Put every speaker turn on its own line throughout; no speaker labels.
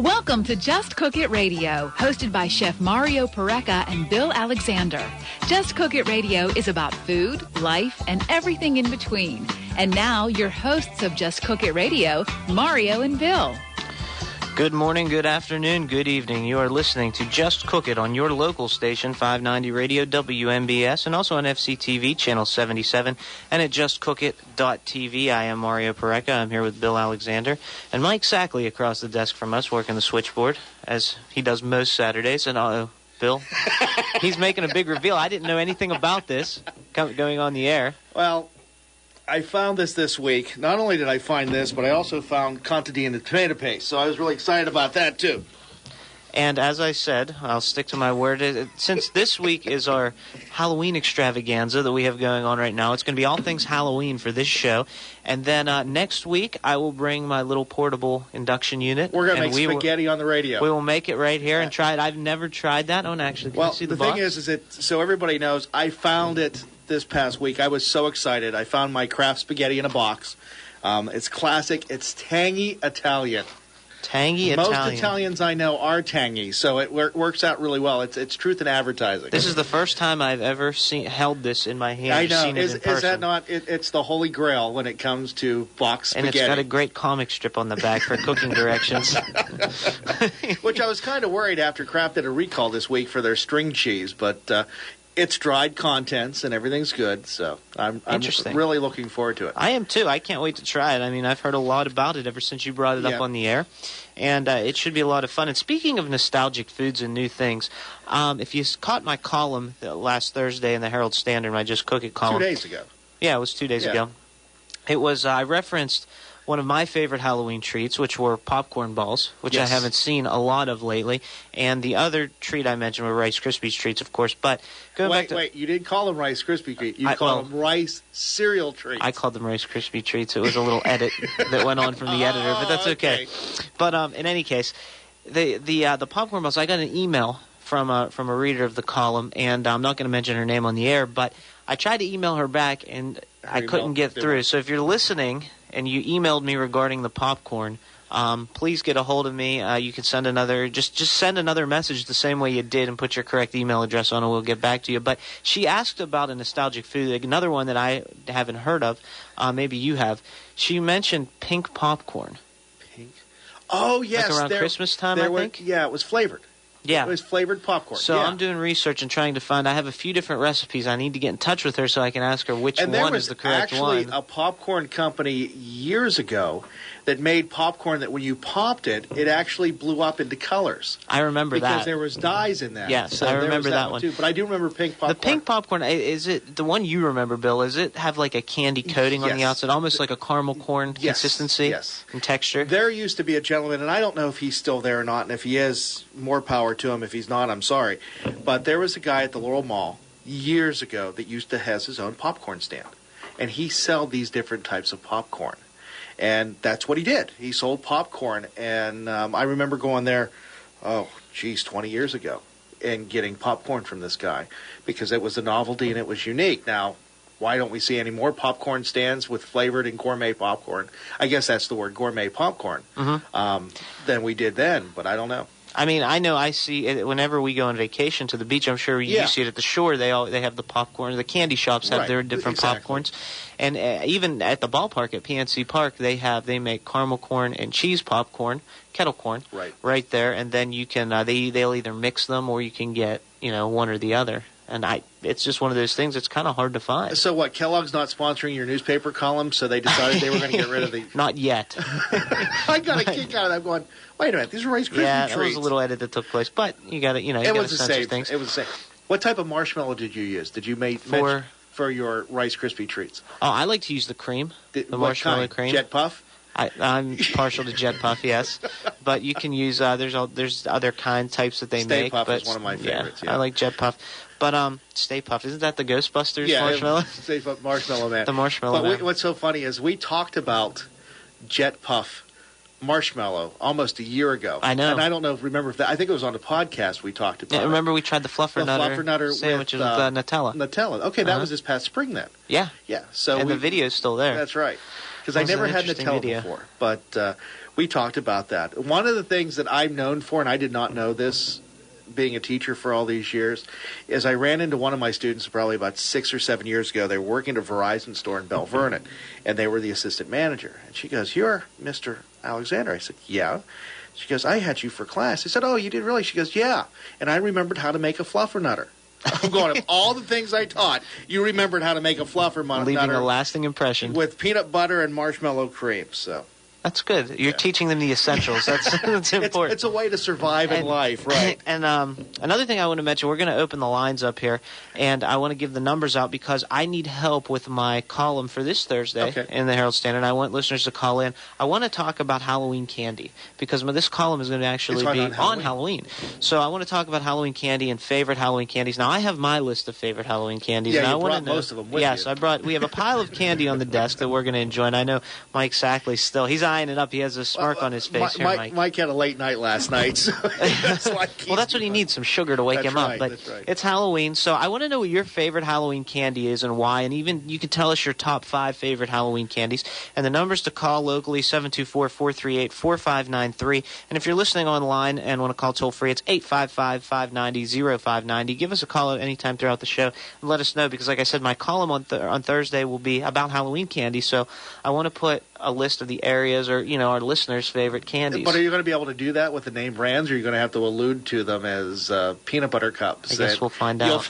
Welcome to Just Cook It Radio, hosted by Chef Mario Pareca and Bill Alexander. Just Cook It Radio is about food, life, and everything in between. And now, your hosts of Just Cook It Radio, Mario and Bill.
Good morning, good afternoon, good evening. You are listening to Just Cook It on your local station, 590 Radio WMBS, and also on FCTV, Channel 77, and at justcookit.tv. I am Mario Pareca. I'm here with Bill Alexander. And Mike Sackley across the desk from us, working the switchboard, as he does most Saturdays. And, Bill, he's making a big reveal. I didn't know anything about this going on the air.
Well, I found this week. Not only did I find this, but I also found contadine in the tomato paste. So I was really excited about that, too.
And as I said, I'll stick to my word. Since this week is our Halloween extravaganza that we have going on right now, it's going to be all things Halloween for this show. And then next week, I will bring my little portable induction unit.
We're going to make spaghetti on the radio.
We will make it right here and try it. I've never tried that. Oh, actually, can you see the box?
Well, the thing is so everybody knows, I found it this past week. I was so excited. I found my Kraft spaghetti in a box. It's classic. It's tangy Italian.
Tangy
Most
Italian.
Most Italians I know are tangy, so it works out really well. It's truth in advertising.
This is the first time I've ever held this in my hand.
I know.
Seen it in person.
Is that not? It's the holy grail when it comes to box spaghetti.
And it's got a great comic strip on the back for cooking directions.
Which I was kind of worried after Kraft did a recall this week for their string cheese, but it's dried contents and everything's good, so I'm really looking forward to it.
I am too. I can't wait to try it. I mean, I've heard a lot about it ever since you brought it up on the air, and it should be a lot of fun. And speaking of nostalgic foods and new things, if you caught my column last Thursday in the Herald Standard, my Just Cook It column.
2 days ago.
Yeah, it was 2 days ago. It was, I referenced one of my favorite Halloween treats, which were popcorn balls, which I haven't seen a lot of lately. And the other treat I mentioned were Rice Krispies treats, of course. But
wait, you didn't call them Rice Krispie treats. You called them Rice cereal treats.
I called them Rice Krispie treats. It was a little edit that went on from the editor, but that's okay. But in any case, the popcorn balls, I got an email from a reader of the column, and I'm not going to mention her name on the air, but I tried to email her back, and I couldn't get through. So if you're listening and you emailed me regarding the popcorn, please get a hold of me. You can send just send another message the same way you did and put your correct email address on, and we'll get back to you. But she asked about a nostalgic food, another one that I haven't heard of. Maybe you have. She mentioned pink popcorn.
Pink? Oh, yes.
Like around Christmas time, I think?
Yeah, it was flavored.
Yeah.
It was flavored popcorn.
So I'm doing research and trying to find. I have a few different recipes. I need to get in touch with her so I can ask her which one is the correct one.
And there was actually a popcorn company years ago that made popcorn that when you popped it, it actually blew up into colors.
I remember that.
Because there was dyes in that.
Yes, so I remember that one
too. But I do remember pink popcorn.
The pink popcorn, is it the one you remember, Bill? Does it have like a candy coating on the outside, almost like a caramel corn consistency and texture?
There used to be a gentleman, and I don't know if he's still there or not, and if he is, more power to him. If he's not, I'm sorry. But there was a guy at the Laurel Mall years ago that used to have his own popcorn stand. And he sold these different types of popcorn. And that's what he did. He sold popcorn. And I remember going there, 20 years ago, and getting popcorn from this guy because it was a novelty and it was unique. Now, why don't we see any more popcorn stands with flavored and gourmet popcorn? I guess that's the word, gourmet popcorn, than we did then, but I don't know.
I mean, I know I see it whenever we go on vacation to the beach. I'm sure you see it at the shore. They have the popcorn. The candy shops have their different popcorns, and even at the ballpark at PNC Park, they make caramel corn and cheese popcorn, kettle corn, right there. And then you can they'll either mix them or you can get one or the other. And it's just one of those things that's kind of hard to find.
So what, Kellogg's not sponsoring your newspaper column, so they decided they were going to get rid of the...
Not yet.
I got a kick out of that. I'm going, wait a minute, these are Rice Krispie treats.
Yeah, that was a little edit that took place, but you got to, you got to censor things.
It was the same. What type of marshmallow did you use? Did you make for your Rice Krispie treats?
Oh, I like to use the cream, the marshmallow cream.
Jet Puff?
I'm partial to Jet Puff, yes, but you can use there's other types that they make.
Stay Puff
but
is one of my favorites.
I like Jet Puff, but Stay Puff, isn't that the Ghostbusters marshmallow?
Stay Puff Marshmallow Man.
The Marshmallow Man.
What's so funny is we talked about Jet Puff marshmallow almost a year ago.
I know.
And I don't know, remember if that, I think it was on the podcast we talked about.
Yeah, remember we tried the Fluffernutter
sandwiches
with Nutella.
Nutella. Okay, that was this past spring then.
Yeah.
Yeah. So
and the video's still there.
That's right. Because I never had Nutella before. But we talked about that. One of the things that I'm known for, and I did not know this being a teacher for all these years, is I ran into one of my students probably about 6 or 7 years ago. They were working at a Verizon store in Bell Vernon, and they were the assistant manager. And she goes, "You're Mr. Alexander?" I said, "Yeah." She goes, "I had you for class." I said, "Oh, you did really?" She goes, "Yeah." And I remembered how to make a fluffernutter. I'm going, of all the things I taught, you remembered how to make a fluffernutter.
Leaving a lasting impression.
With peanut butter and marshmallow cream, so...
That's good. You're teaching them the essentials. That's important.
It's a way to survive in life, right?
And another thing I want to mention, we're going to open the lines up here, and I want to give the numbers out because I need help with my column for this Thursday in the Herald Standard. I want listeners to call in. I want to talk about Halloween candy because this column is going to actually be on Halloween. So I want to talk about Halloween candy and favorite Halloween candies. Now, I have my list of favorite Halloween candies.
Yeah,
and
you
I want
brought
to know,
most of them with
yes,
you.
We have a pile of candy on the desk that we're going to enjoy, and I know Mike Sackley still. He's eyeing it up. He has a smirk on his face.
Mike had a late night last night. So that's
that's what he needs, some sugar to wake him up. But it's Halloween, so I want to know what your favorite Halloween candy is and why. And even you can tell us your top 5 favorite Halloween candies. And the numbers to call locally, 724-438-4593. And if you're listening online and want to call toll-free, it's 855-590-0590. Give us a call at any time throughout the show and let us know. Because, like I said, my column on Thursday will be about Halloween candy. So I want to put a list of the areas or, our listeners' favorite candies.
But are you going to be able to do that with the name brands, or are you going to have to allude to them as peanut butter cups?
I guess we'll find out.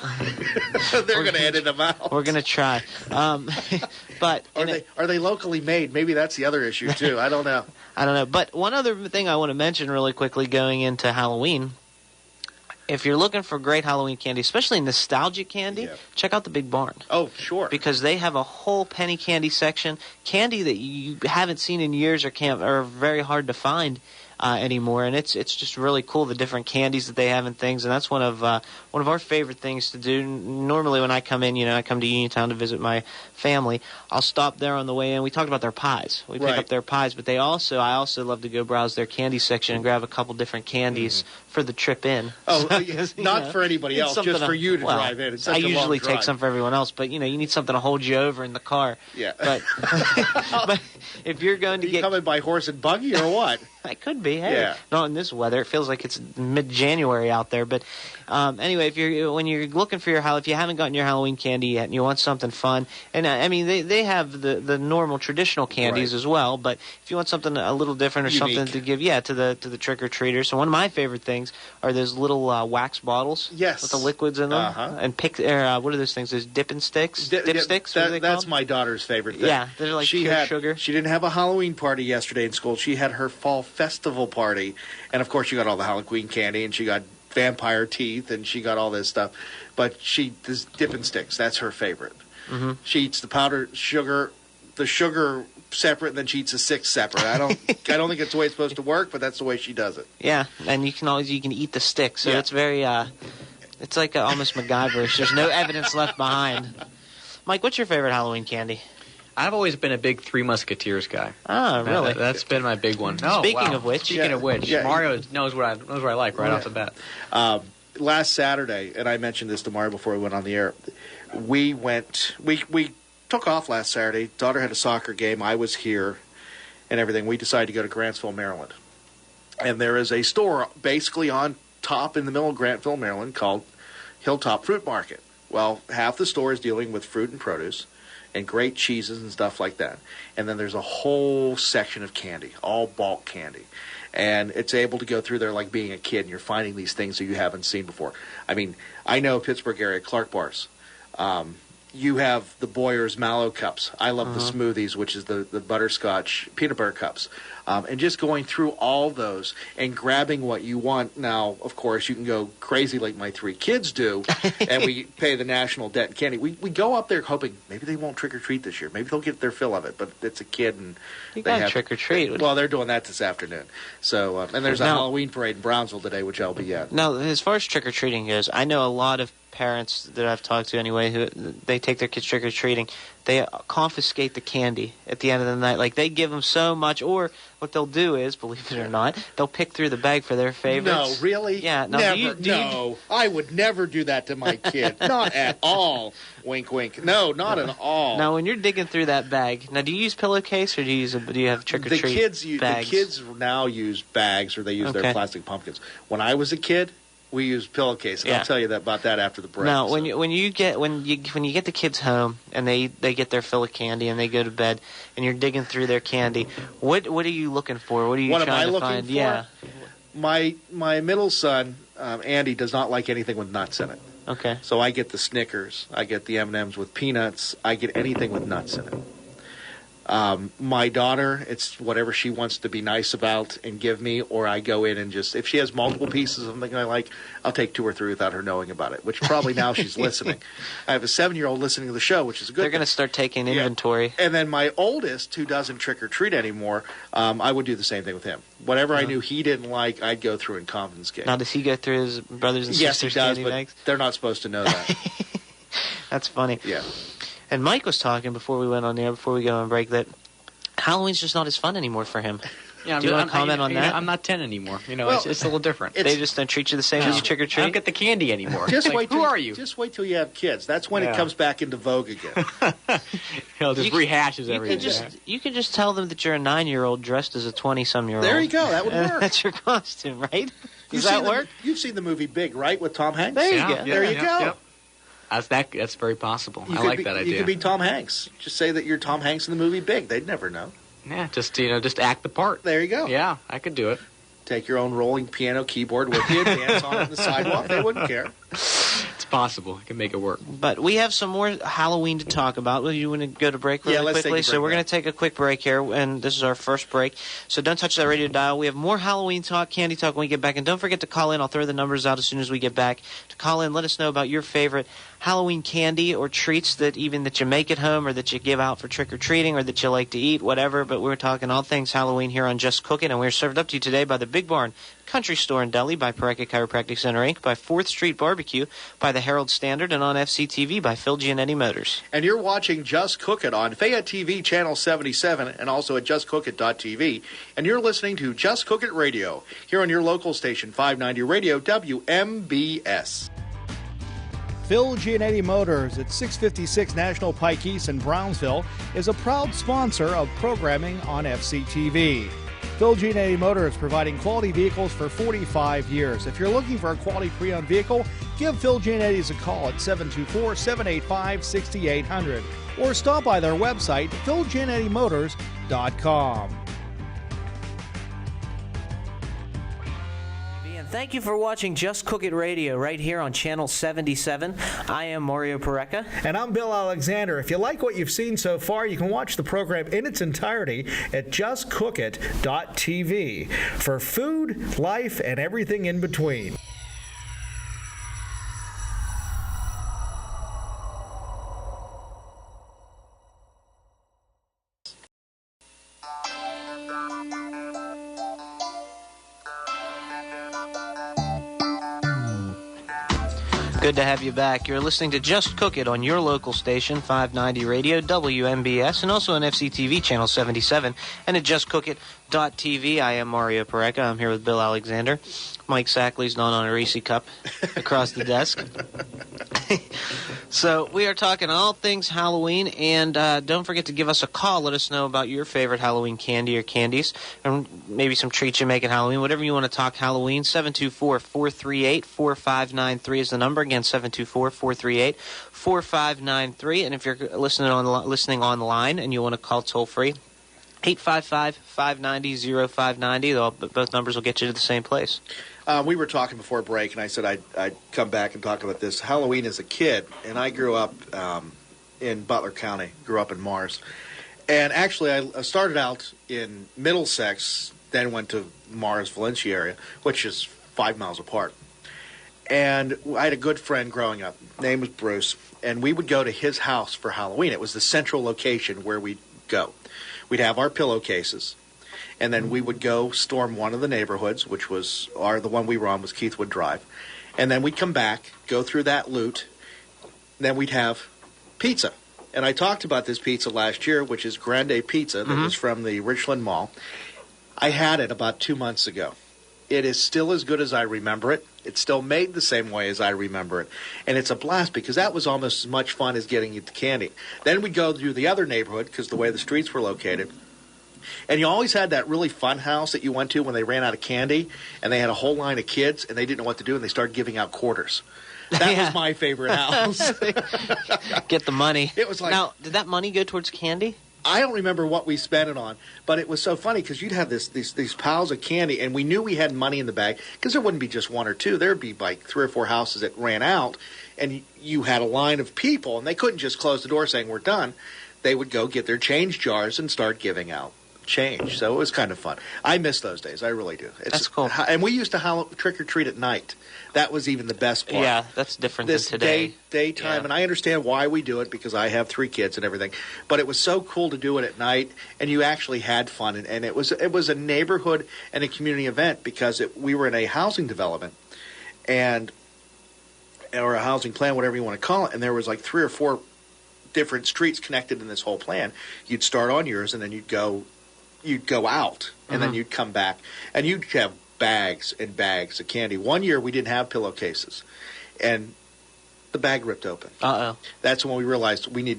They're going to edit them out.
We're going to try. But
are they locally made? Maybe that's the other issue, too. I don't know.
But one other thing I want to mention really quickly going into Halloween, if you're looking for great Halloween candy, especially nostalgic candy, check out the Big Barn.
Oh, sure.
Because they have a whole penny candy section, candy that you haven't seen in years or are very hard to find anymore, and it's just really cool, the different candies that they have and things, and that's one of our favorite things to do. Normally when I come in, I come to Uniontown to visit my family, I'll stop there on the way in. We talked about their pies. We pick up their pies, but I also love to go browse their candy section and grab a couple different candies for the trip in.
Oh, not for anybody else, just for you to drive in. It's such
I
a long
usually
drive.
take some for everyone else, but you need something to hold you over in the car.
Yeah.
But if you're going to
Are you coming by horse and buggy or what?
I could be. Hey, not in this weather. It feels like it's mid-January out there. But anyway, when you're looking for if you haven't gotten your Halloween candy yet and you want something fun, and they have the normal traditional candies as well. But if you want something a little different or something to give, to the trick or treaters. So one of my favorite things are those little wax bottles.
Yes.
With the liquids in them. And what are those things? Those dipping sticks. Dip sticks.
That's my daughter's favorite thing.
Yeah, they're like pure sugar.
She didn't have a Halloween party yesterday in school. She had her fall festival party, and of course she got all the Halloween candy, and she got vampire teeth, and she got all this stuff. But this dipping sticks, that's her favorite. Mm-hmm. She eats the powdered sugar, the sugar separate, and then she eats the six separate. I don't think it's the way it's supposed to work, but that's the way she does it. Yeah, and you can eat the stick, so it's very it's like almost MacGyverish. There's no evidence left behind. Mike, what's your favorite Halloween candy?
I've always been a big Three Musketeers guy.
Oh, really?
That's been my big one.
Speaking of which,
Mario knows what I like right off the bat.
Last Saturday, and I mentioned this to Mario before we went on the air, we took off last Saturday. Daughter had a soccer game. I was here and everything. We decided to go to Grantsville, Maryland. And there is a store basically on top in the middle of Grantsville, Maryland called Hilltop Fruit Market. Well, half the store is dealing with fruit and produce and great cheeses and stuff like that. And then there's a whole section of candy, all bulk candy. And it's able to go through there like being a kid, and you're finding these things that you haven't seen before. I mean, I know Pittsburgh area, Clark Bars. You have the Boyer's Mallow Cups. I love the smoothies, which is the butterscotch peanut butter cups. And just going through all those and grabbing what you want. Now, of course, you can go crazy like my 3 kids do, and we pay the national debt in candy. We go up there hoping maybe they won't trick-or-treat this year. Maybe they'll get their fill of it, but it's a kid. And
you got to trick-or-treat.
Well, they're doing that this afternoon. So, and there's a Halloween parade in Brownsville today, which I'll be at.
Now, as far as trick-or-treating goes, I know a lot of parents that I've talked to anyway, who they take their kids trick-or-treating, they confiscate the candy at the end of the night. Like, they give them so much, or what they'll do is, believe it or not, they'll pick through the bag for their favorites.
No, really?
Yeah. No,
Never. I would never do that to my kid. Not at all. Wink, wink. No, not at all.
Now, when you're digging through that bag, now, do you use pillowcase, or do you have trick-or-treat bags?
The kids now use bags, or they use their plastic pumpkins. When I was a kid, we used pillowcase, and I'll tell you about that after the break.
Now, when you get the kids home and they get their fill of candy and they go to bed and you're digging through their candy, what are you looking for? What are you trying to find?
What am I looking for?
Yeah.
My middle son, Andy, does not like anything with nuts in it.
Okay.
So I get the Snickers, I get the M&Ms with peanuts, I get anything with nuts in it. My daughter, it's whatever she wants to be nice about and give me, or I go in and just, if she has multiple pieces of something I like, I'll take 2 or 3 without her knowing about it, which probably now she's listening. I have a 7-year-old listening to the show, which is a good
They're going to start taking inventory.
And then my oldest, who doesn't trick-or-treat anymore, I would do the same thing with him. Whatever I knew he didn't like, I'd go through and confiscate.
Now, does he go through his brothers and sisters' candy bags?
They're not supposed to know that.
That's funny.
Yeah.
And Mike was talking before we went on there, before we go on break, that Halloween's just not as fun anymore for him.
Yeah,
do you want to comment on that?
I'm not 10 anymore. It's a little different.
They just don't treat you the same as you trick-or-treat?
I don't get the candy anymore.
Who
are you?
Just wait till you have kids. That's when it comes back into vogue again.
Just rehashes everything.
You can just tell them that you're a 9-year-old dressed as a 20-some-year-old.
There you go. That would work.
That's your costume, right? Does that work?
You've seen the movie Big, right, with Tom Hanks?
There you go.
There you go.
Yep. That's very possible. I like that idea.
You could be Tom Hanks. Just say that you're Tom Hanks in the movie Big. They'd never know.
Yeah, just act the part.
There you go.
Yeah, I could do it.
Take your own rolling piano keyboard with you, dance on it on the sidewalk. They wouldn't care.
It's possible. I can make it work.
But we have some more Halloween to talk about. Well, you want to go to break really
let's
quickly?
take a break.
So we're going to take a quick break here, and this is our first break. So don't touch that radio dial. We have more Halloween talk, candy talk when we get back. And don't forget to call in. I'll throw the numbers out as soon as we get back. To call in, let us know about your favorite Halloween candy or treats that you make at home or that you give out for trick-or-treating or that you like to eat, whatever. But we're talking all things Halloween here on Just Cook It, and we're served up to you today by the Big Barn Country Store and Deli, by Parecka Chiropractic Center, Inc., by 4th Street Barbecue, by the Herald Standard, and on FCTV by Phil Gianetti Motors.
And you're watching Just Cook It on Fayette TV Channel 77 and also at justcookit.tv. And you're listening to Just Cook It Radio here on your local station, 590 Radio WMBS.
Phil Gianetti Motors at 656 National Pike East in Brownsville is a proud sponsor of programming on FCTV. Phil Gianetti Motors providing quality vehicles for 45 years. If you're looking for a quality pre-owned vehicle, give Phil Gianetti's a call at 724-785-6800 or stop by their website, philgianettimotors.com.
Thank you for watching Just Cook It Radio right here on Channel 77. I am Mario Parecka.
And I'm Bill Alexander. If you like what you've seen so far, you can watch the program in its entirety at justcookit.tv for food, life, and everything in between.
Good to have you back. You're listening to Just Cook It on your local station, 590 Radio, WMBS, and also on FCTV Channel 77, and at justcookit.tv. I am Mario Parecka. I'm here with Bill Alexander. Mike Sackley's not on a Reese cup across the desk. So we are talking all things Halloween, and don't forget to give us a call. Let us know about your favorite Halloween candy or candies, and maybe some treats you make at Halloween. Whatever you want to talk Halloween, 724-438-4593 is the number. Again, 724-438-4593. And if you're listening online and you want to call toll-free, 855-590-0590. Both numbers will get you to the same place.
We were talking before break, and I said I'd come back and talk about this. Halloween as a kid, and I grew up in Butler County, grew up in Mars. And actually, I started out in Middlesex, then went to Mars, Valencia area, which is 5 miles apart. And I had a good friend growing up. Name was Bruce, and we would go to his house for Halloween. It was the central location where we'd go. We'd have our pillowcases. And then we would go storm one of the neighborhoods, which was the one we were on was Keithwood Drive. And then we'd come back, go through that loot, then we'd have pizza. And I talked about this pizza last year, which is Grande Pizza, that was from the Richland Mall. I had it about 2 months ago. It is still as good as I remember it. It's still made the same way as I remember it. And it's a blast because that was almost as much fun as getting you the candy. Then we'd go through the other neighborhood because the way the streets were located. And you always had that really fun house that you went to when they ran out of candy, and they had a whole line of kids, and they didn't know what to do, and they started giving out quarters. That was my favorite house.
Get the money.
It was like,
now, did that money go towards candy?
I don't remember what we spent it on, but it was so funny because you'd have these piles of candy, and we knew we had money in the bag because there wouldn't be just one or two. There would be like 3 or 4 houses that ran out, and you had a line of people, and they couldn't just close the door saying we're done. They would go get their change jars and start giving out change. So it was kind of fun. I miss those days. I really do.
That's cool.
And we used to trick-or-treat at night. That was even the best part.
Yeah, that's different than today.
Daytime,
yeah.
And I understand why we do it because I have 3 kids and everything. But it was so cool to do it at night, and you actually had fun. And it was a neighborhood and a community event because we were in a housing development, or a housing plan, whatever you want to call it. And there was like 3 or 4 different streets connected in this whole plan. You'd start on yours, and then you'd go out, and then you'd come back, and you'd have bags and bags of candy. One year we didn't have pillowcases, and the bag ripped open.
Uh-oh.
That's when we realized we need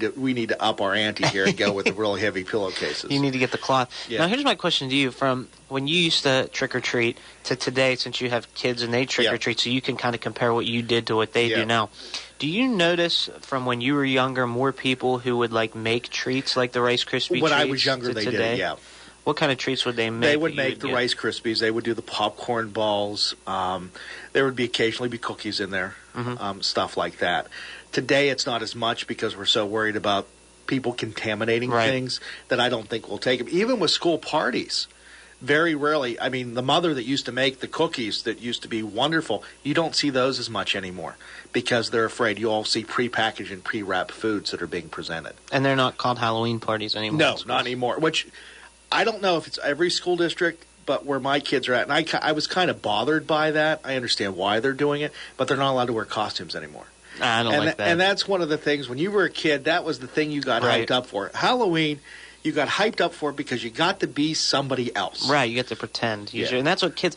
to up our ante here and go with the really heavy pillowcases.
You need to get the cloth.
Yeah.
Now, here's my question to you. From when you used to trick-or-treat to today, since you have kids and they trick-or-treat, so you can kind of compare what you did to what they do now. Do you notice from when you were younger more people who would like make treats like the Rice Krispie treats?
When I was younger, they
today?
did, yeah.
What kind of treats would they make?
They would make the Rice Krispies. They would do the popcorn balls. There would occasionally be cookies in there, stuff like that. Today, it's not as much because we're so worried about people contaminating things that I don't think we'll take them. Even with school parties, very rarely. I mean, the mother that used to make the cookies that used to be wonderful, you don't see those as much anymore because they're afraid you all see prepackaged and pre-wrapped foods that are being presented.
And they're not called Halloween parties anymore.
No, not anymore, which I don't know if it's every school district, but where my kids are at, and I was kind of bothered by that. I understand why they're doing it, but they're not allowed to wear costumes anymore.
I don't like that.
And that's one of the things, when you were a kid, that was the thing you got hyped up for. Halloween, you got hyped up for because you got to be somebody else.
Right, you get to pretend.
Yeah.
And that's what kids...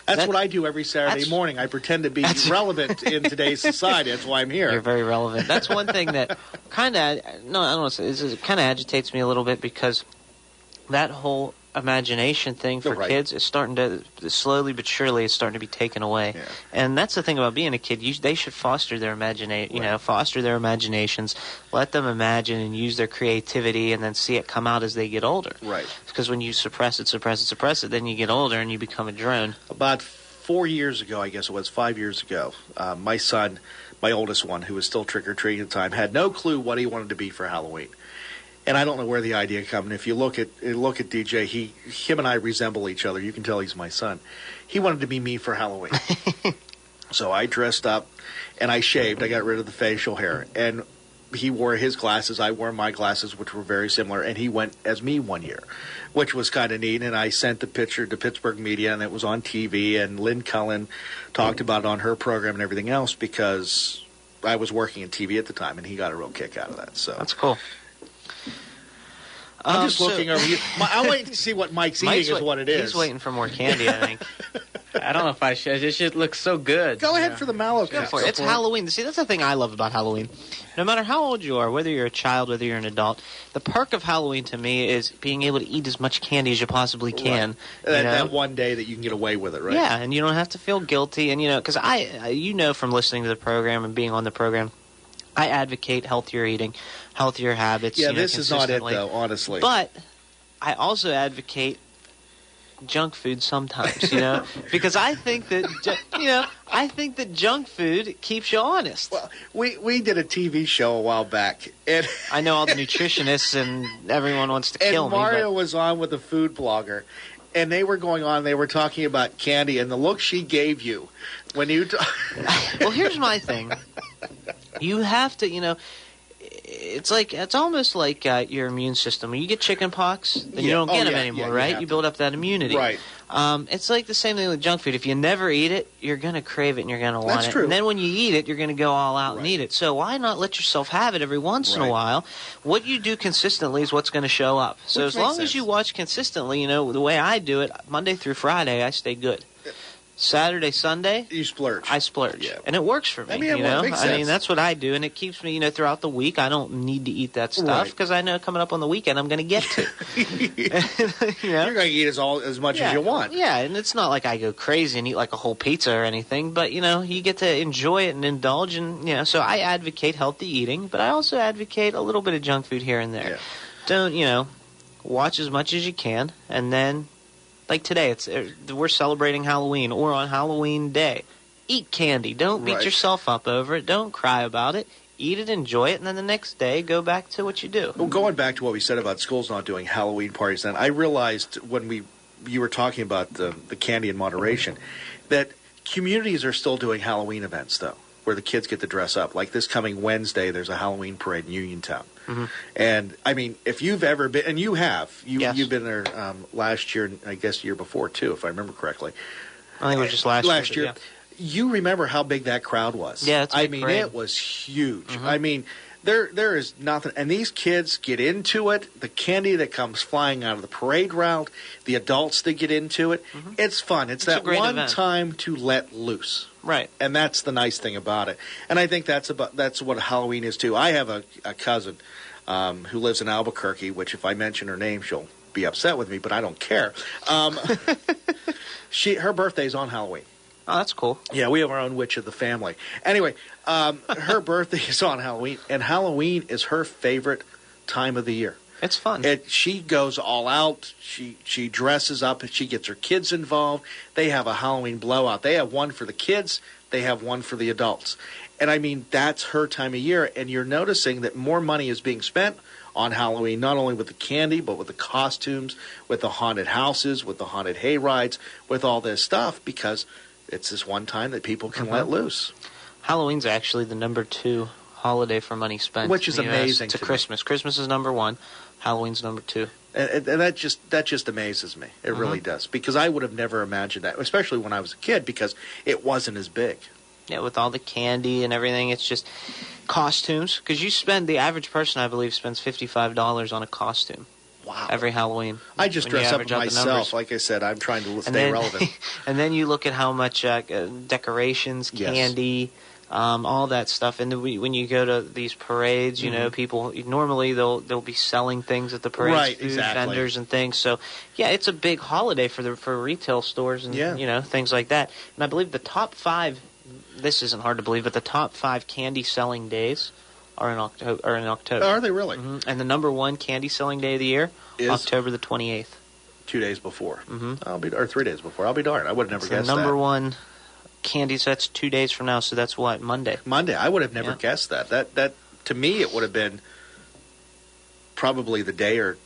That's what I do every Saturday morning. I pretend to be relevant in today's society. That's why I'm here.
You're very relevant. That's one thing that kind of... No, I don't want to say... It kind of agitates me a little bit because that whole imagination thing for kids is starting to... Slowly but surely, it's starting to be taken away.
Yeah.
And that's the thing about being a kid. They should foster their foster their imaginations. Let them imagine and use their creativity and then see it come out as they get older.
Right.
Because when you suppress it, then you get older and you become a drone.
About 4 years ago, I guess it was 5 years ago, my son, my oldest one, who was still trick-or-treating at the time, had no clue what he wanted to be for Halloween. And I don't know where the idea came. And if you look at DJ, him and I resemble each other. You can tell he's my son. He wanted to be me for Halloween. So I dressed up, and I shaved. I got rid of the facial hair. And he wore his glasses. I wore my glasses, which were very similar. And he went as me one year, which was kind of neat. And I sent the picture to Pittsburgh media, and it was on TV. And Lynn Cullen talked about it on her program and everything else because I was working in TV at the time, and he got a real kick out of that. So
that's cool.
I'm just looking over you. I'm waiting to see what Mike's eating is what it is.
He's waiting for more candy, I think.
I don't know if I should. This shit looks so good.
Go ahead for the mallow.
Go for it. It's Halloween. See, that's the thing I love about Halloween. No matter how old you are, whether you're a child, whether you're an adult, the perk of Halloween to me is being able to eat as much candy as you possibly can.
Right. That one day that you can get away with it, right?
Yeah, and you don't have to feel guilty. And, because from listening to the program and being on the program, I advocate healthier eating, healthier habits.
Yeah, this is not it, though, honestly.
But I also advocate junk food sometimes, because I think that junk food keeps you honest.
Well, we did a TV show a while back, and
I know all the nutritionists and everyone wants to kill me.
And Mario was on with a food blogger, and they were going on. They were talking about candy, and the look she gave you when you.
Well, here's my thing. You have to, it's almost like your immune system. When you get chicken pox, then you don't get them anymore, right? You build up that immunity.
Right.
It's like the same thing with junk food. If you never eat it, you're going to crave it and you're going to want
That's
it.
true.
And then when you eat it, you're going to go all out and eat it. So why not let yourself have it every once in a while? What you do consistently is what's going to show up. So as long as you watch consistently, the way I do it, Monday through Friday, I stay good. Saturday, Sunday,
you splurge.
I splurge,
Yeah.
and it works for me.
I mean, it makes sense.
That's what I do, and it keeps me, throughout the week. I don't need to eat that stuff because I know coming up on the weekend I'm going to get to.
You're going to eat as much as you want.
Yeah, and it's not like I go crazy and eat like a whole pizza or anything, but you get to enjoy it and indulge, and so I advocate healthy eating, but I also advocate a little bit of junk food here and there.
Yeah.
Don't watch as much as you can, and then. Like today, we're celebrating Halloween, or on Halloween day. Eat candy. Don't beat yourself up over it. Don't cry about it. Eat it, enjoy it, and then the next day, go back to what you do.
Well, going back to what we said about schools not doing Halloween parties, then I realized when you were talking about the candy in moderation, that communities are still doing Halloween events, though, where the kids get to dress up. Like this coming Wednesday, there's a Halloween parade in Uniontown. Mm-hmm. And, I mean, if you've ever been, and you have, you've been there last year, and I guess the year before, too, if I remember correctly.
I think it was just last year.
Yeah. You remember how big that crowd was.
Yeah, it's
I mean, it was huge. Mm-hmm. I mean, there is nothing. And these kids get into it. The candy that comes flying out of the parade route, the adults that get into it. Mm-hmm. It's fun. It's that one event. Time to let loose.
Right.
And that's the nice thing about it. And I think that's what Halloween is, too. I have a cousin who lives in Albuquerque, which if I mention her name, she'll be upset with me, but I don't care. Her birthday's on Halloween.
Oh, that's cool.
Yeah, we have our own witch of the family. Anyway, her birthday is on Halloween, and Halloween is her favorite time of the year.
It's fun.
She goes all out. She dresses up, and she gets her kids involved. They have a Halloween blowout. They have one for the kids. They have one for the adults. And, I mean, that's her time of year, and you're noticing that more money is being spent on Halloween, not only with the candy, but with the costumes, with the haunted houses, with the haunted hay rides, with all this stuff, because it's this one time that people can let loose.
Halloween's actually the number 2 holiday for money spent.
Which is amazing
to Christmas. Me. Christmas is number 1. Halloween's number 2.
And that just amazes me. It really does. Because I would have never imagined that, especially when I was a kid, because it wasn't as big.
Yeah, with all the candy and everything, it's just costumes. Because the average person, I believe, spends $55 on a costume.
Wow.
Every Halloween.
I just dress up myself. Like I said, I'm trying to stay relevant.
And then you look at how much decorations, candy, all that stuff. And when you go to these parades, people normally they'll be selling things at the parades, food vendors and things. So yeah, it's a big holiday for retail stores and things like that. And I believe the top 5. This isn't hard to believe, but the top 5 candy selling days are in October.
Are they really?
Mm-hmm. And the number 1 candy selling day of the year is October the 28th.
2 days before. Mm-hmm. Or 3 days before. I'll be darned. I would have never guessed that.
The number 1 candy, so that's 2 days from now. So that's what, Monday?
Monday. I would have never guessed that. That to me, it would have been probably the day or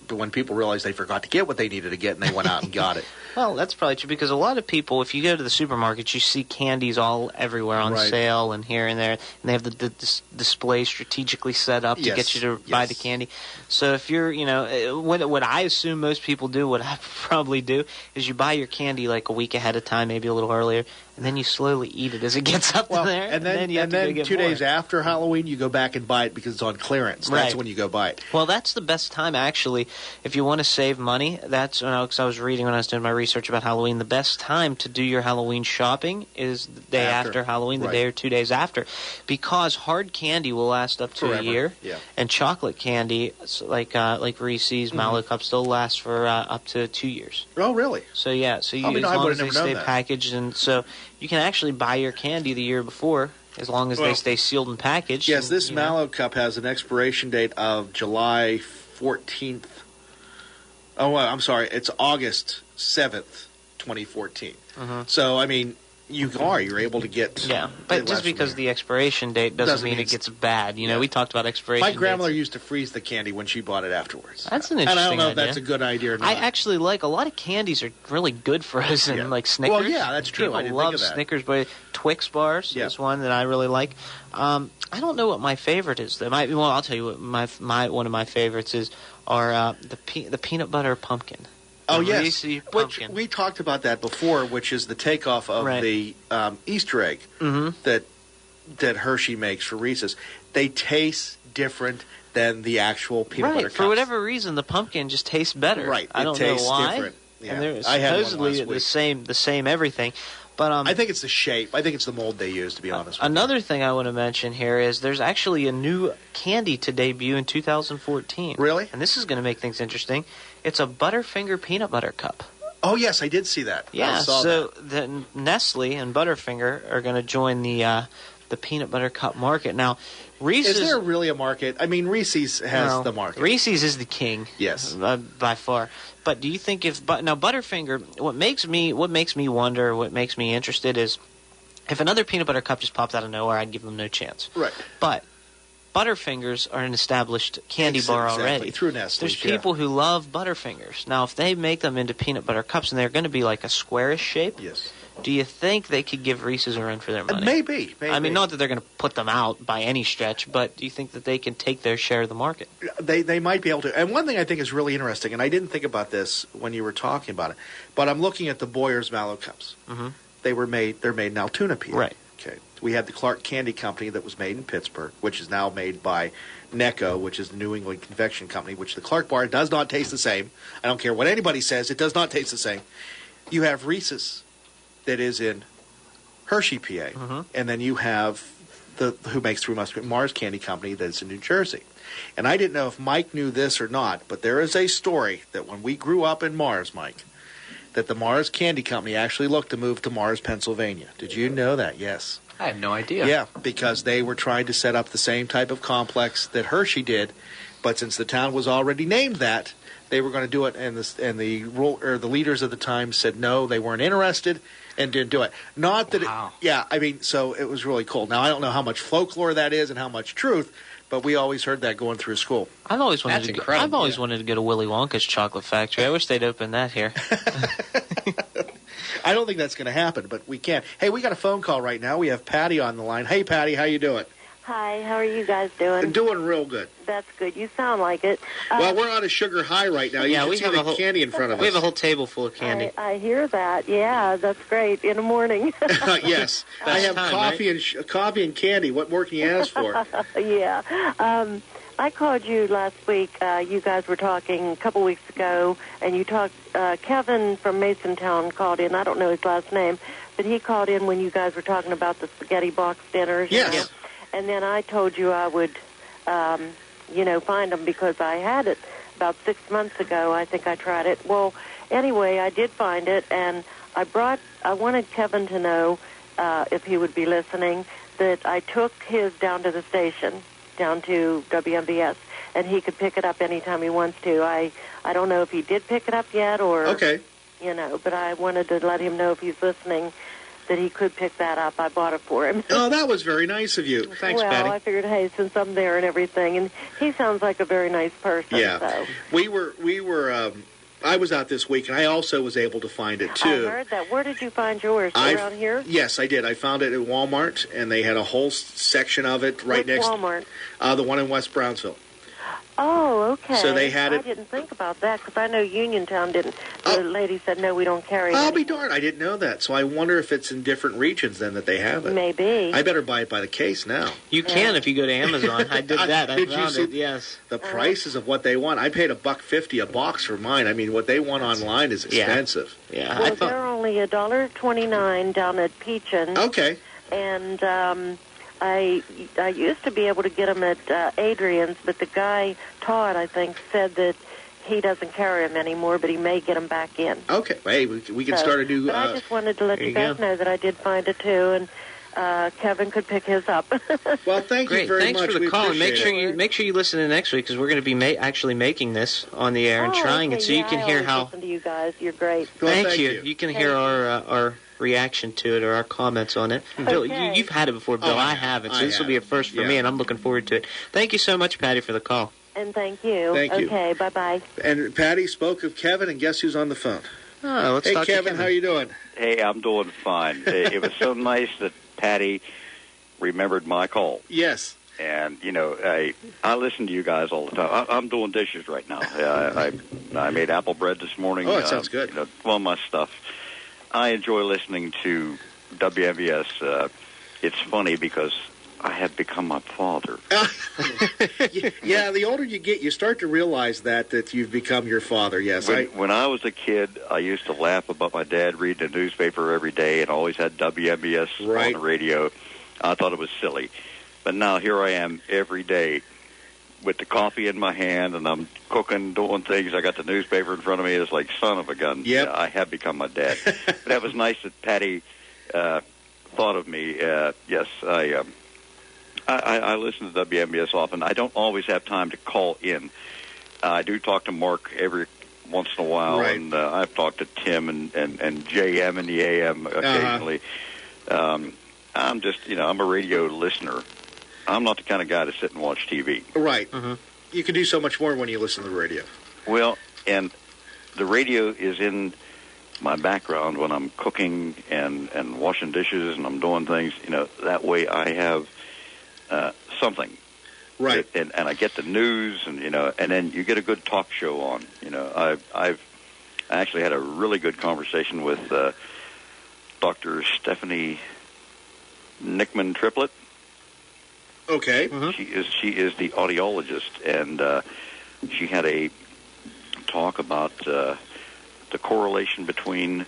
when people realized they forgot to get what they needed to get and they went out and got it.
Well, that's probably true because a lot of people, if you go to the supermarkets, you see candies all everywhere on sale and here and there, and they have the display strategically set up to get you to buy the candy. So if you're, what I assume most people do, what I probably do, is you buy your candy like a week ahead of time, maybe a little earlier, and then you slowly eat it as it gets up to there.
And then,
you have to go get
2
more.
days after Halloween, you go back and buy it because it's on clearance. That's when you go buy it.
Well, that's the best time, actually. If you want to save money, that's because I was reading when I was doing my research about Halloween, the best time to do your Halloween shopping is the day after Halloween, the day or 2 days after, because hard candy will last up to a year, and chocolate candy, like Reese's, Mallow Cups, they'll last for up to 2 years.
Oh, really?
So, yeah, so as long as they stay packaged, and so you can actually buy your candy the year before, as long as they stay sealed and packaged.
Yes, this Mallow Cup has an expiration date of July 14th. Oh, I'm sorry. It's August 7th, 2014. So, I mean, you're able to get...
Yeah, but just because the expiration date doesn't mean it gets bad. We talked about expiration dates.
My grandmother used to freeze the candy when she bought it afterwards.
That's an interesting idea.
And I don't know if that's a good idea or not.
I actually like a lot of candies are really good frozen, like Snickers.
Well, yeah, that's true.
People love Snickers, but Twix bars is one that I really like. I don't know what my favorite is. I'll tell you what one of my favorites are the peanut butter pumpkin.
Oh, yes.
Reese
Which
pumpkin.
we talked about that before, which is the takeoff of the Easter egg that Hershey makes for Reese's. They taste different than the actual peanut butter cups.
For whatever reason, the pumpkin just tastes better.
Right.
I don't know why.
Different. Yeah.
And they're
I had one
supposedly
last week.
the same everything. But
I think it's the shape. I think it's the mold they use, to be honest with
another thing I want to mention here is there's actually a new candy to debut in 2014.
Really?
And this is going to make things interesting. It's a Butterfinger peanut butter cup.
Oh, yes, I did see that.
Yeah,
I saw
so
that.
the Nestle and Butterfinger are going to join the peanut butter cup market. Now, Reese's...
Is there really a market? I mean, Reese's has the market.
Reese's is the king.
Yes.
By far. But do you think now Butterfinger, what makes me wonder, what makes me interested is if another peanut butter cup just pops out of nowhere, I'd give them no chance.
Right.
But Butterfingers are an established candy bar already.
Through Nestle.
There's people who love Butterfingers. Now, if they make them into peanut butter cups and they're going to be like a squarish shape,
yes.
Do you think they could give Reese's a run for their money?
Maybe.
I mean, not that they're going to put them out by any stretch, but do you think that they can take their share of the market?
They might be able to. And one thing I think is really interesting, and I didn't think about this when you were talking about it, but I'm looking at the Boyer's Mallow Cups.
Mm-hmm.
They're made in Altoona, PA.
Right.
Okay. We had the Clark Candy Company that was made in Pittsburgh, which is now made by Necco, which is the New England Confection Company, which the Clark bar does not taste the same. I don't care what anybody says, it does not taste the same. You have Reese's that is in Hershey, PA, and then you have who makes Three Musketeers, Mars Candy Company, that's in New Jersey. And I didn't know if Mike knew this or not, but there is a story that when we grew up in Mars, Mike, that the Mars Candy Company actually looked to move to Mars, Pennsylvania. Did you know that? Yes.
I had no idea.
Yeah, because they were trying to set up the same type of complex that Hershey did, but since the town was already named that, they were going to do it, and the leaders of the time said no, they weren't interested, and didn't do it. Not that
wow.
So it was really cool. Now, I don't know how much folklore that is and how much truth, but we always heard that going through school.
I've always wanted to go to Willy Wonka's chocolate factory. I wish they'd open that here.
I don't think that's going to happen, but we can. Hey, we got a phone call right now. We have Patty on the line. Hey, Patty, how you doing?
Hi, how are you guys doing?
Doing real good.
That's good. You sound like it.
Well, we're on a sugar high right now. You can see the candy in front of us.
We have a whole table full of candy.
I hear that. Yeah, that's great. In the morning.
Yes. I have coffee and candy. What more can you ask for?
Yeah. I called you last week. You guys were talking a couple weeks ago, and you talked. Kevin from Masontown called in. I don't know his last name, but he called in when you guys were talking about the spaghetti box dinners.
Yes.
You know? And then I told you I would, find them because I had it about 6 months ago. I think I tried it. Well, anyway, I did find it, and I wanted Kevin to know, if he would be listening, that I took his down to the station, down to WMBS, and he could pick it up anytime he wants to. I don't know if he did pick it up yet or,
okay.
But I wanted to let him know if he's listening that he could pick that up. I bought it for him.
Oh, that was very nice of you. Thanks,
Patty.
Patty.
Well, I figured, hey, since I'm there and everything, and he sounds like a very nice person.
Yeah.
So.
We were. I was out this week, and I also was able to find it, too.
I heard that. Where did you find yours? Around here?
Yes, I did. I found it at Walmart, and they had a whole section of it right next.
Walmart?
The one in West Brownsville.
Oh, okay.
So they had it.
I didn't think about that because I know Uniontown didn't. The lady said, no, we don't carry it.
I'll be darned. I didn't know that. So I wonder if it's in different regions then that they have it.
Maybe.
I better buy it by the case now.
You can if you go to Amazon. I did that. I found it, yes.
The prices of what they want. I paid $1.50 a box for mine. I mean, what they want online is expensive.
Yeah.
Well, they're only $1.29 down at Peachin.
Okay.
And I used to be able to get them at Adrian's, but the guy, Todd, I think, said that he doesn't carry them anymore, but he may get them back in.
Okay. Hey, we can start a new...
But I just wanted to let you guys know that I did find it, too, and Kevin could pick his up.
Well, thank you very much.
Thanks for the call. And make sure you listen in next week because we're going to be actually making this on the air and trying it so you can hear how...
listen to you guys. You're great.
Well,
thank you. You can hear our reaction to it or our comments on it.
Okay.
Bill, you've had it before, Bill. I haven't, so this will be a first for me, and I'm looking forward to it. Thank you so much, Patty, for the call.
And thank you.
Thank you.
Okay, bye-bye.
And Patty spoke of Kevin, and guess who's on the phone?
Oh, let's
talk
to
Kevin. How you doing?
Hey, I'm doing fine. It was so nice that Patty remembered my call.
Yes.
And, I listen to you guys all the time. I'm doing dishes right now. I made apple bread this morning.
Oh, that sounds good.
All my stuff. I enjoy listening to WMBS. It's funny because I have become my father.
Yeah, the older you get, you start to realize that you've become your father, yes.
When I was a kid, I used to laugh about my dad reading the newspaper every day and always had WMBS on the radio. I thought it was silly. But now here I am every day with the coffee in my hand, and I'm cooking, doing things. I got the newspaper in front of me. It's like son of a gun.
Yep.
Yeah, I have become my dad. But that was nice that Patty thought of me. Yes, I listen to WMBS often. I don't always have time to call in. I do talk to Mark every once in a while, and I've talked to Tim and JM in the AM occasionally. I'm just, I'm a radio listener. I'm not the kind of guy to sit and watch TV.
Right. Mm-hmm. You can do so much more when you listen to the radio.
Well, and the radio is in my background when I'm cooking and washing dishes and I'm doing things. That way I have something.
Right.
And I get the news and then you get a good talk show on. I actually had a really good conversation with Dr. Stephanie Nickman Triplett.
Okay.
Mm-hmm. She is the audiologist, and she had a talk about the correlation between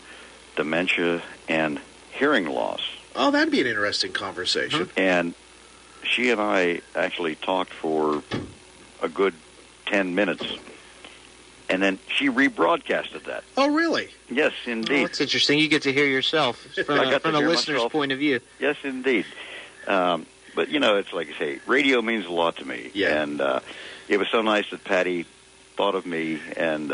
dementia and hearing loss.
Oh, that'd be an interesting conversation.
Mm-hmm. And she and I actually talked for a good 10 minutes, and then she rebroadcasted that.
Oh, really?
Yes, indeed.
Oh, that's interesting. You get to hear yourself from a listener's point of view.
Yes, indeed. But, it's like you say, radio means a lot to me.
Yeah.
And it was so nice that Patty thought of me. And,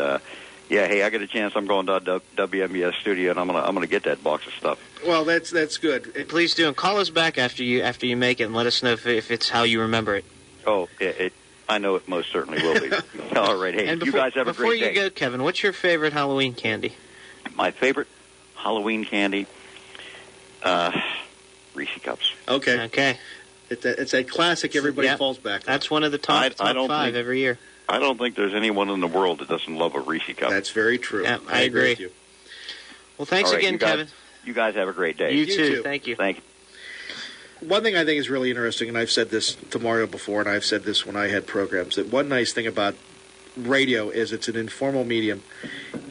hey, I get a chance. I'm going to WMBS studio, and I'm gonna get that box of stuff.
Well, that's good.
Please do. And call us back after you make it and let us know if it's how you remember it.
Oh, I know it most certainly will be. All right. Hey, you guys have a great day.
Before you go, Kevin, what's your favorite Halloween candy?
My favorite Halloween candy? Reese Cups.
Okay.
It's a classic everybody falls back on.
That's one of the top 5 every year.
I don't think there's anyone in the world that doesn't love a Reese Cup.
That's very true.
Yeah, I agree
with you.
Well, thanks again, Kevin.
You guys have a great day.
You too. Thank you.
Thank you.
One thing I think is really interesting, and I've said this to Mario before, and I've said this when I had programs, that one nice thing about radio is it's an informal medium,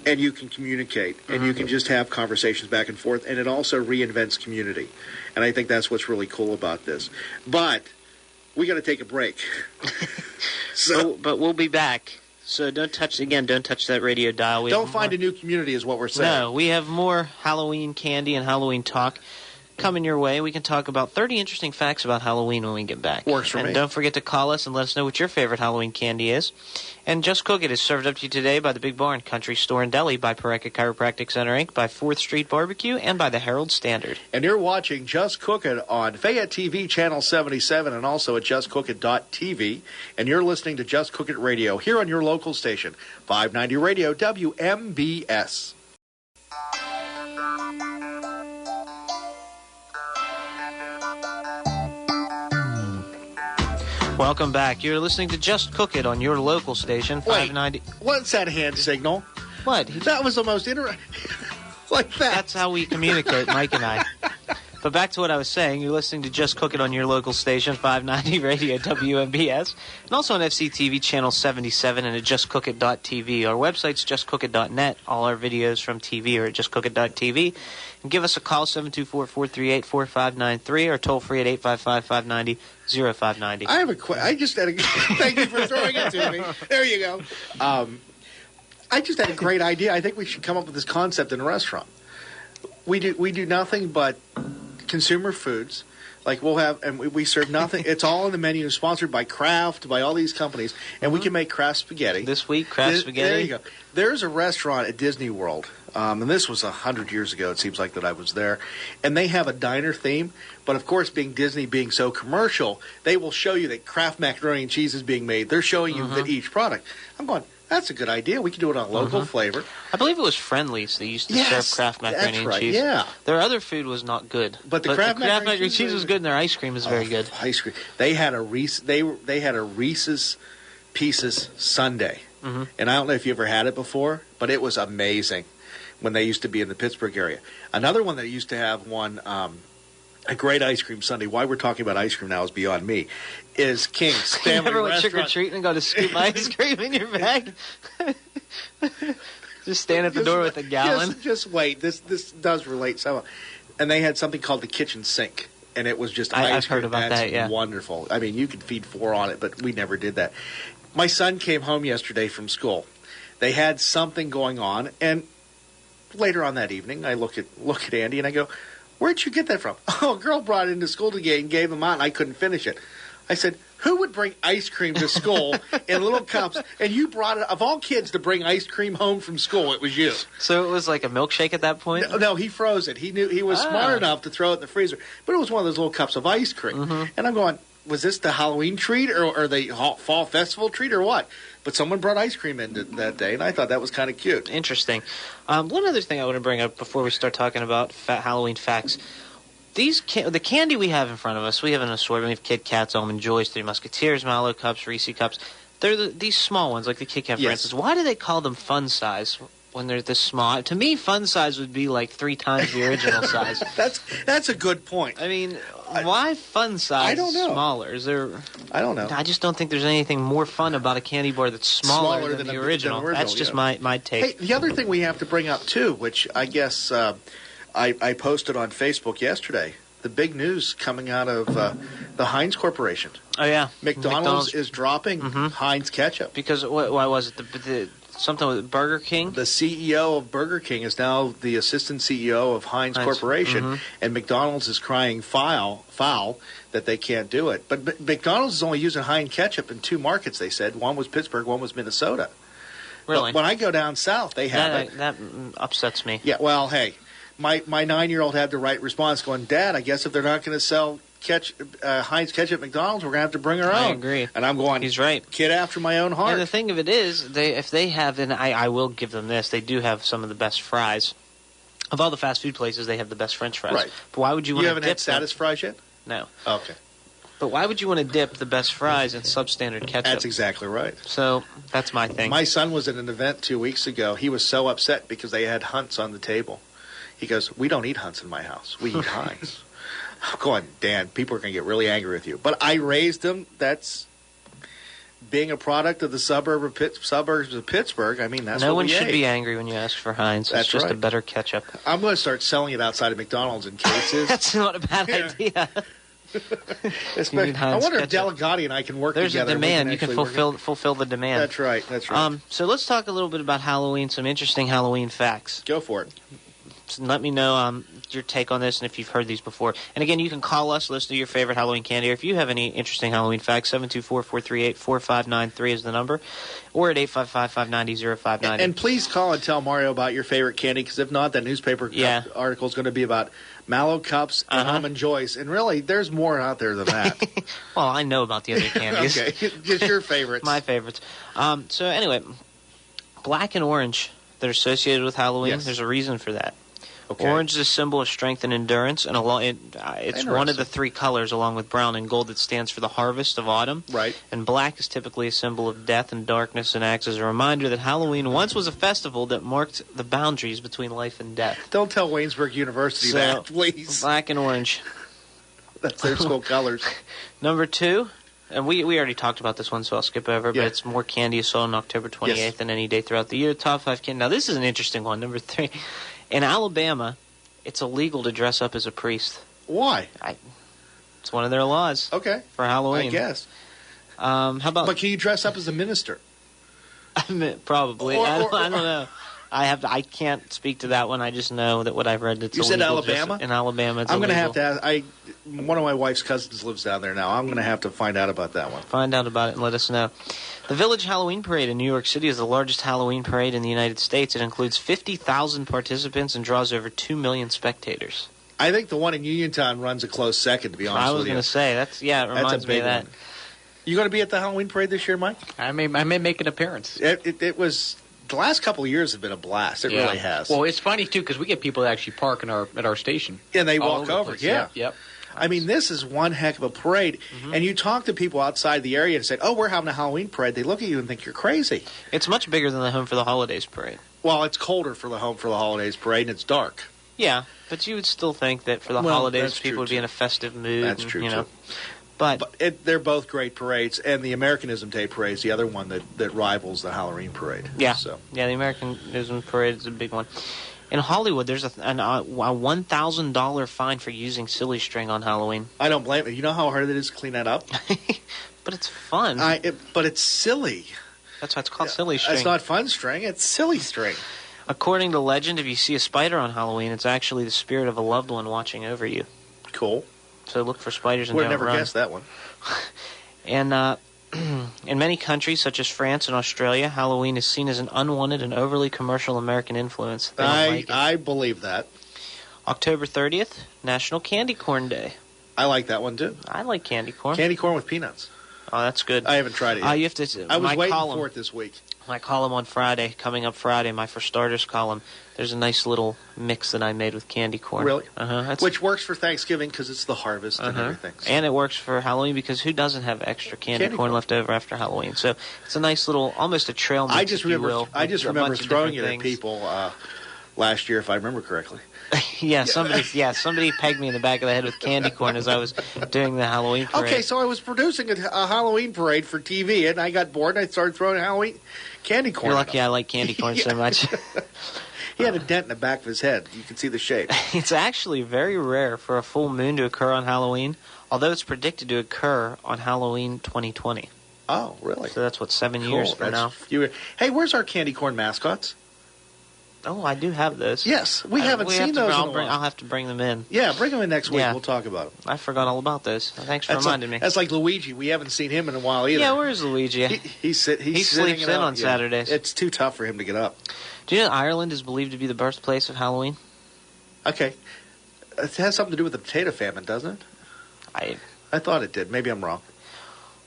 and you can communicate, and you can just have conversations back and forth, and it also reinvents community. And I think that's what's really cool about this. But we got to take a break.
But we'll be back. So don't touch that radio dial.
Don't find a new community is what we're saying.
No, we have more Halloween candy and Halloween talk coming your way. We can talk about 30 interesting facts about Halloween when we get back.
Works for me.
And don't forget to call us and let us know what your favorite Halloween candy is. And Just Cook It is served up to you today by the Big Barn Country Store and Deli, by Pareca Chiropractic Center, Inc., by 4th Street Barbecue, and by the Herald Standard.
And you're watching Just Cook It on Fayette TV Channel 77 and also at JustCookIt.tv. And you're listening to Just Cook It Radio here on your local station, 590 Radio WMBS.
Welcome back. You're listening to Just Cook It on your local station, 590.
What's that hand signal?
What?
That was the most like that.
That's how we communicate, Mike and I. But back to what I was saying. You're listening to Just Cook It on your local station, 590 Radio WMBS, and also on FCTV Channel 77 and at JustCookIt.tv. Our website's JustCookIt.net. All our videos from TV are at JustCookIt.tv. And give us a call, 724-438-4593, or toll free at 855-590-0590.
I have a question. I just had a thank you for throwing it to me. There you go. I just had a great idea. I think we should come up with this concept in a restaurant. We do nothing but consumer foods. Like we serve nothing. It's all on the menu, sponsored by Kraft, by all these companies, and we can make Kraft spaghetti.
This week, Kraft spaghetti.
There you go. There's a restaurant at Disney World, and this was 100 years ago. It seems like that I was there, and they have a diner theme. But of course, Disney being so commercial, they will show you that Kraft macaroni and cheese is being made. They're showing you that each product. I'm going, That's a good idea. We could do it on local flavor.
I believe it was Friendly's. They used to serve Kraft macaroni and cheese.
Yeah.
Their other food was not good.
But the Kraft macaroni and cheese
was good, and their ice cream is very good.
Ice cream. They had a Reese's Pieces sundae. And I don't know if you ever had it before, but it was amazing when they used to be in the Pittsburgh area. Another one that used to have a great ice cream sundae, why we're talking about ice cream now is beyond me, is King's Family
You ever went
Restaurant.
trick-or-treating and go to scoop ice cream in your bag? Just stand at the door with a gallon?
Just wait. This does relate somehow. And they had something called the kitchen sink. And it was just ice cream.
I've heard about that, yeah.
Wonderful. I mean, you could feed 4 on it, but we never did that. My son came home yesterday from school. They had something going on, and later on that evening, I look at Andy and I go, "Where'd you get that from?" "Oh, a girl brought it into school today and gave them out, and I couldn't finish it." I said, "Who would bring ice cream to school in little cups?" And you brought it, of all kids to bring ice cream home from school, it was you.
So it was like a milkshake at that point?
No, he froze it. He knew he was smart enough to throw it in the freezer, but it was one of those little cups of ice cream. And I'm going, was this the Halloween treat or the fall festival treat or what? But someone brought ice cream in that day, and I thought that was kind of cute.
Interesting. One other thing I want to bring up before we start talking about Halloween facts. The candy we have in front of us, we have an assortment. We have Kit Kats, Almond Joys, Three Musketeers, Mallow Cups, Reese Cups. They're these small ones, like the Kit Kat, for instance. Why do they call them fun size when they're this small? To me, fun size would be like 3 times the original size.
That's a good point.
I mean, why fun size?
I don't know.
Smaller? Is there?
I don't know.
I just don't think there's anything more fun about a candy bar that's smaller than the original. That's just my take.
Hey, the other thing we have to bring up too, which I guess I posted on Facebook yesterday. The big news coming out of the Heinz Corporation.
Oh, yeah.
McDonald's is dropping Heinz ketchup.
Because, why was it? Something with Burger King?
The CEO of Burger King is now the assistant CEO of Heinz Corporation, and McDonald's is crying foul that they can't do it. But McDonald's is only using Heinz ketchup in 2 markets, they said. One was Pittsburgh, one was Minnesota.
Really?
But when I go down south, they have it.
That upsets me.
Yeah, well, hey. My 9-year-old had the right response going, "Dad, I guess if they're not going to sell Heinz ketchup at McDonald's, we're going to have to bring our own."
I agree.
And I'm going,
he's right.
Kid after my own heart.
And the thing of it is, if they have, and I will give them this, they do have some of the best fries. Of all the fast food places, they have the best French fries.
Right.
But why would you want to dip
You haven't had Status fries yet?
No.
Okay.
But why would you want to dip the best fries in substandard ketchup?
That's exactly right.
So that's my thing.
My son was at an event 2 weeks ago. He was so upset because they had Hunts on the table. He goes, "We don't eat Hunts in my house. We eat Heinz." I'm going, "Dan, people are going to get really angry with you." But I raised him. That's being a product of the suburbs of Pittsburgh. I mean, that's
no
what
one
we
should
ate.
be angry when you ask for Heinz.
That's
it's just
right.
a better ketchup.
I'm going to start selling it outside of McDonald's in cases.
That's not a bad idea.
I wonder if Delegati and I can work
There's
together.
There's a demand. You can fulfill the demand.
That's right. That's right.
So let's talk a little bit about Halloween, some interesting Halloween facts.
Go for it.
So let me know your take on this and if you've heard these before. And again, you can call us, listen to your favorite Halloween candy, or if you have any interesting Halloween facts, 724-438-4593 is the number, or at 855-590-0590.
And please call and tell Mario about your favorite candy, because if not, that newspaper article is going to be about Mallow Cups and Almond Joys. And really, there's more out there than that.
Well, I know about the other candies.
Okay, just your favorites.
My favorites. So anyway, black and orange, they're associated with Halloween.
Yes.
There's a reason for that.
Okay.
Orange is a symbol of strength and endurance, and it's one of the 3 colors, along with brown and gold, that stands for the harvest of autumn.
Right.
And black is typically a symbol of death and darkness, and acts as a reminder that Halloween once was a festival that marked the boundaries between life and death.
Don't tell Waynesburg University that, please.
Black and orange.
That's their school colors.
Number 2, and we already talked about this one, so I'll skip over, but it's more candy is sold on October 28th than any day throughout the year. Top 5 candy. Now, this is an interesting one. Number 3. In Alabama, it's illegal to dress up as a priest.
Why?
It's one of their laws.
Okay.
For Halloween.
I guess.
How about?
But can you dress up as a minister?
Probably. I don't know. I can't speak to that one. I just know that what I've read that's illegal.
You said Alabama?
In Alabama, it's
I'm going to
illegal.
have to ask. One of my wife's cousins lives down there now. I'm going to have to find out about that one.
Find out about it and let us know. The Village Halloween Parade in New York City is the largest Halloween parade in the United States. It includes 50,000 participants and draws over 2 million spectators.
I think the one in Uniontown runs a close second, to be honest with you.
I was going to say, it reminds me of that.
You going to be at the Halloween parade this year, Mike?
I may make an appearance.
It was the last couple of years have been a blast. It really has.
Well, it's funny too because we get people that actually park at our station
and they walk over. Yeah.
Yep.
I mean, this is one heck of a parade. And you talk to people outside the area and say, "Oh, we're having a Halloween parade." They look at you and think you're crazy.
It's much bigger than the Home for the Holidays parade.
Well, it's colder for the Home for the Holidays parade, and it's dark.
Yeah, but you would still think that for the holidays, people would be in a festive mood.
That's true, too.
But
they're both great parades, and the Americanism Day parade is the other one that rivals the Halloween parade.
Yeah,
so.
Yeah, the Americanism parade is a big one. In Hollywood, there's a $1,000 fine for using silly string on Halloween.
I don't blame it. You know how hard it is to clean that up?
But it's fun.
But it's silly.
That's why it's called silly string.
It's not fun string. It's silly string.
According to legend, if you see a spider on Halloween, it's actually the spirit of a loved one watching over you.
Cool.
So look for spiders and
would
don't
have never
run.
guessed that one.
And in many countries, such as France and Australia, Halloween is seen as an unwanted and overly commercial American influence.
I believe that.
October 30th, National Candy Corn Day.
I like that one, too.
I like candy corn.
Candy corn with peanuts.
Oh, that's good.
I haven't tried it yet.
You have to.
I was waiting for it this week.
My column on Friday, coming up Friday, my For Starters column, there's a nice little mix that I made with candy corn.
Really?
Uh-huh.
Which works for Thanksgiving because it's the harvest and everything. So.
And it works for Halloween because who doesn't have extra candy corn left over after Halloween? So it's a nice little, almost a trail mix,
I just remember throwing it at people last year, if I remember correctly.
Somebody pegged me in the back of the head with candy corn as I was doing the Halloween parade.
Okay, so I was producing a Halloween parade for TV, and I got bored, and I started throwing Halloween candy corn.
You're lucky I like candy corn so much.
He had a dent in the back of his head. You can see the shape.
It's actually very rare for a full moon to occur on Halloween, although it's predicted to occur on Halloween 2020.
Oh, really?
So that's, 7 years from now.
Hey, where's our candy corn mascots?
Oh, I do have those.
Yes, we haven't seen those in a while.
I'll have to bring them in.
Yeah, bring them in next week. We'll talk about them.
I forgot all about those. Thanks for reminding me.
That's like Luigi. We haven't seen him in a while either.
Yeah, where's Luigi?
He sleeps in
on Saturdays.
It's too tough for him to get up.
Do you know Ireland is believed to be the birthplace of Halloween?
Okay. It has something to do with the potato famine, doesn't it? I thought it did. Maybe I'm wrong.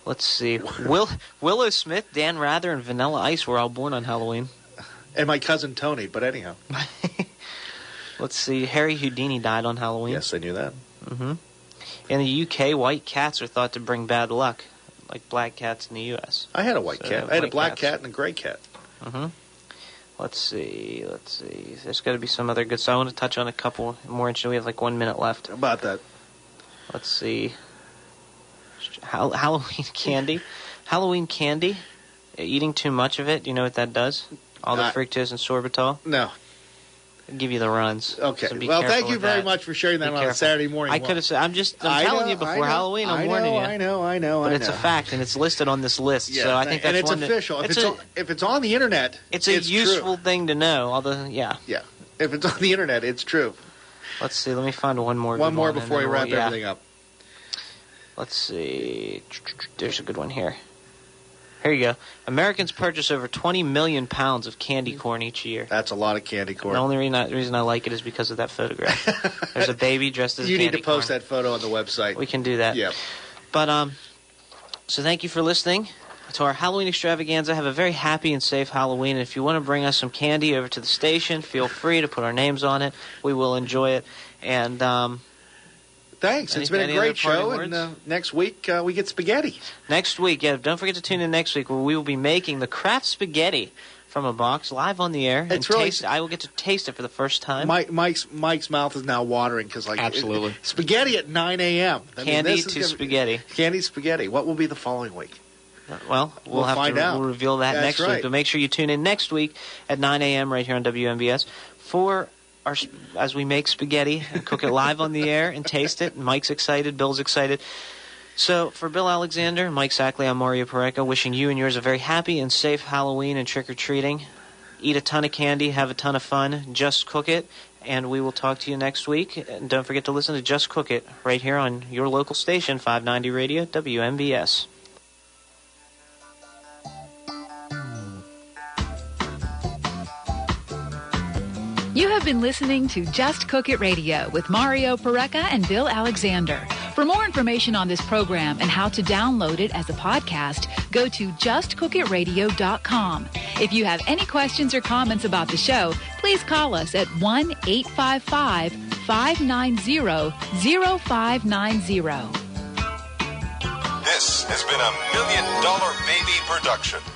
Let's see. Willow Smith, Dan Rather, and Vanilla Ice were all born on Halloween.
And my cousin Tony, but anyhow.
Let's see. Harry Houdini died on Halloween.
Yes, I knew that.
Mm-hmm. In the UK, white cats are thought to bring bad luck, like black cats in the U.S.
I had a white cat. I had a black cat and a gray cat.
Mm-hmm. Let's see. There's got to be some other good stuff. I want to touch on a couple more. We have like 1 minute left.
How about that?
Let's see. Halloween candy. Halloween candy. Eating too much of it, do you know what that does? All the fructose and sorbitol?
No.
It'll give you the runs.
Okay.
So
well, thank you very much for sharing that on a Saturday morning.
I could have said, I'm telling you before Halloween, I'm warning you.
I know.
But it's a fact, and it's listed on this list.
Yeah,
so I think that's
and it's official. If it's on the internet,
it's a useful thing to know. Although, yeah.
Yeah. If it's on the internet, it's true.
Let's see. Let me find one more.
One more before we wrap everything up.
Let's see. There's a good one here. Here you go. Americans purchase over 20 million pounds of candy corn each year.
That's a lot of candy corn.
The only reason I like it is because of that photograph. There's a baby dressed as a candy corn.
You need to post that photo on the website.
We can do that.
Yeah.
But, so thank you for listening to our Halloween extravaganza. Have a very happy and safe Halloween. And if you want to bring us some candy over to the station, feel free to put our names on it. We will enjoy it. And,
thanks. It's been a great show, and next week we get spaghetti.
Next week, yeah. Don't forget to tune in next week where we will be making the Kraft Spaghetti from a box live on the air. I will get to taste it for the first time.
Mike's mouth is now watering because
absolutely
spaghetti at 9 a.m.
Candy to spaghetti.
Candy spaghetti. What will be the following week?
Well, we'll have
find out.
We'll reveal that next week. But make sure you tune in next week at 9 a.m. right here on WMBS for as we make spaghetti and cook it live on the air and taste it. Mike's excited. Bill's excited. So for Bill Alexander, Mike Sackley, I'm Mario Pareca, wishing you and yours a very happy and safe Halloween and trick-or-treating. Eat a ton of candy. Have a ton of fun. Just cook it. And we will talk to you next week. And don't forget to listen to Just Cook It right here on your local station, 590 Radio, WMBS.
You have been listening to Just Cook It Radio with Mario Pareca and Bill Alexander. For more information on this program and how to download it as a podcast, go to justcookitradio.com. If you have any questions or comments about the show, please call us at 1-855-590-0590.
This has been a $1 Million Baby production.